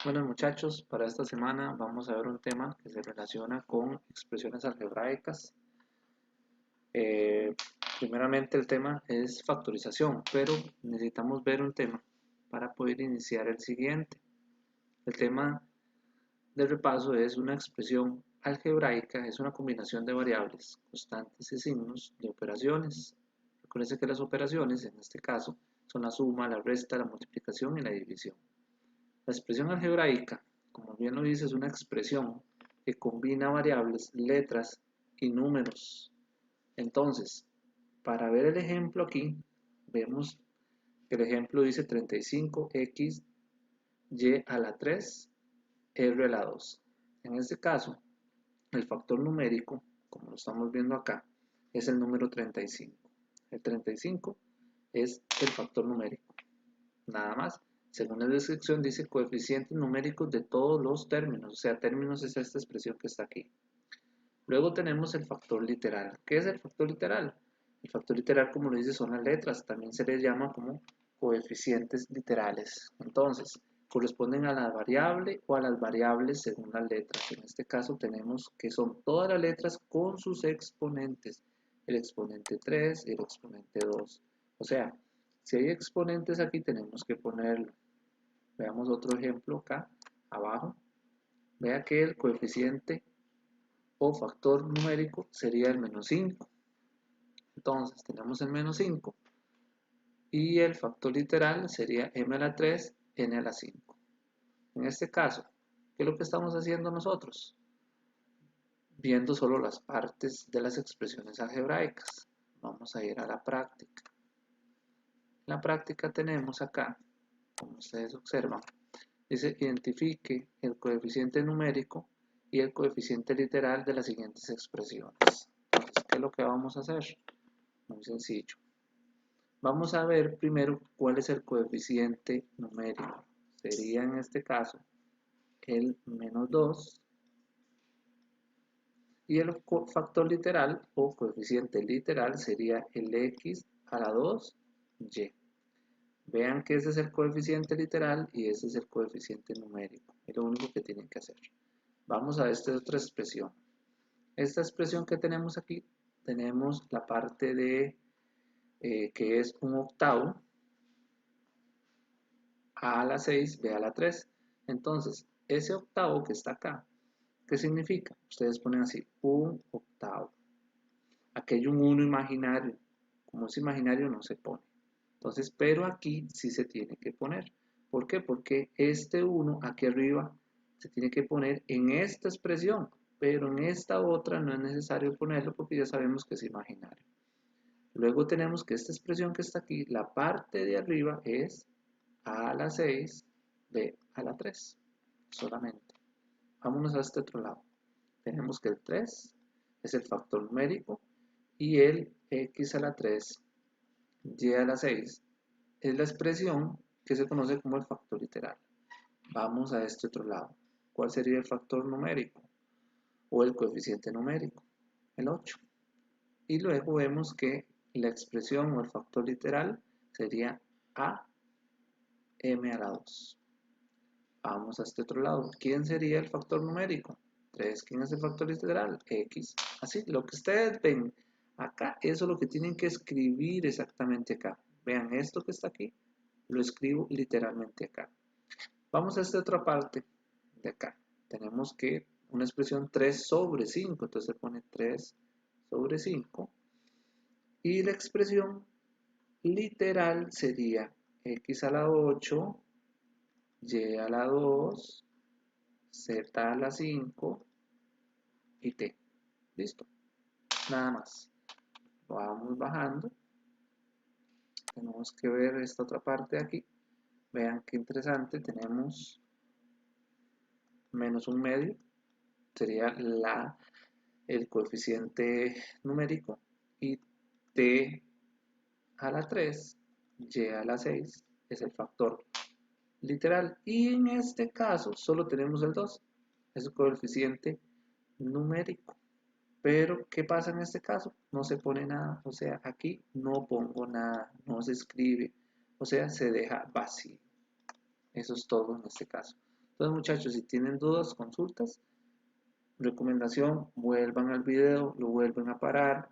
Bueno muchachos, para esta semana vamos a ver un tema que se relaciona con expresiones algebraicas. Eh, Primeramente el tema es factorización, pero necesitamos ver un tema para poder iniciar el siguiente. El tema del repaso es una expresión algebraica, es una combinación de variables, constantes y signos de operaciones. Recuerden que las operaciones, en este caso, son la suma, la resta, la multiplicación y la división. La expresión algebraica, como bien lo dice, es una expresión que combina variables, letras y números. Entonces, para ver el ejemplo aquí, vemos que el ejemplo dice 35x y a la 3 r a la 2. En este caso, el factor numérico, como lo estamos viendo acá, es el número 35. El 35 es el factor numérico. Nada más. Según la descripción dice coeficientes numéricos de todos los términos, o sea, términos es esta expresión que está aquí. Luego tenemos el factor literal. ¿Qué es el factor literal? El factor literal, como lo dice, son las letras, también se les llama como coeficientes literales. Entonces, corresponden a la variable o a las variables según las letras. En este caso tenemos que son todas las letras con sus exponentes. El exponente 3 y el exponente 2. O sea, si hay exponentes aquí tenemos que ponerlo. Veamos otro ejemplo acá, abajo. Vea que el coeficiente o factor numérico sería el menos 5. Entonces tenemos el menos 5 y el factor literal sería m a la 3, n a la 5. En este caso, ¿qué es lo que estamos haciendo nosotros? Viendo solo las partes de las expresiones algebraicas. Vamos a ir a la práctica. En la práctica tenemos acá, como ustedes observan, dice identifique el coeficiente numérico y el coeficiente literal de las siguientes expresiones. Entonces, ¿qué es lo que vamos a hacer? Muy sencillo. Vamos a ver primero cuál es el coeficiente numérico. Sería en este caso el menos 2 y el factor literal o coeficiente literal sería el x a la 2y. Vean que ese es el coeficiente literal y ese es el coeficiente numérico. Es lo único que tienen que hacer. Vamos a esta otra expresión. Esta expresión que tenemos aquí, tenemos la parte de que es un octavo a la 6, b a la 3. Entonces, ese octavo que está acá, ¿qué significa? Ustedes ponen así, un octavo. Aquí hay un 1 imaginario. Como es imaginario no se pone. Entonces, pero aquí sí se tiene que poner. ¿Por qué? Porque este 1 aquí arriba se tiene que poner en esta expresión, pero en esta otra no es necesario ponerlo porque ya sabemos que es imaginario. Luego tenemos que esta expresión que está aquí, la parte de arriba es a la 6, b a la 3, solamente. Vámonos a este otro lado. Tenemos que el 3 es el factor numérico y el x a la 3, y a la 6 es la expresión que se conoce como el factor literal. Vamos a este otro lado. ¿Cuál sería el factor numérico o el coeficiente numérico? El 8. Y luego vemos que la expresión o el factor literal sería a m a la 2. Vamos a este otro lado. ¿Quién sería el factor numérico? 3. ¿Quién es el factor literal? X. Así, lo que ustedes ven acá, eso es lo que tienen que escribir exactamente acá. Vean esto que está aquí, lo escribo literalmente acá. Vamos a esta otra parte de acá. Tenemos que una expresión 3 sobre 5, entonces se pone 3 sobre 5. Y la expresión literal sería x a la 8, y a la 2, z a la 5 y t. Listo. Nada más. Vamos bajando. Tenemos que ver esta otra parte de aquí. Vean qué interesante. Tenemos menos un medio. Sería el coeficiente numérico. Y t a la 3, y a la 6 es el factor literal. Y en este caso solo tenemos el 2. Es el coeficiente numérico. Pero, ¿qué pasa en este caso? No se pone nada, o sea, aquí no pongo nada, no se escribe, o sea, se deja vacío. Eso es todo en este caso. Entonces muchachos, si tienen dudas, consultas, recomendación, vuelvan al video, lo vuelven a parar,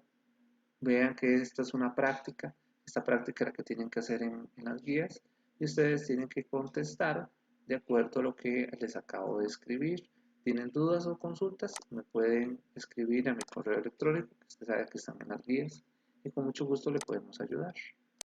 vean que esta es una práctica, esta práctica es la que tienen que hacer en las guías y ustedes tienen que contestar de acuerdo a lo que les acabo de escribir. ¿Tienen dudas o consultas? Me pueden escribir a mi correo electrónico, que usted sabe que están en las guías y con mucho gusto le podemos ayudar.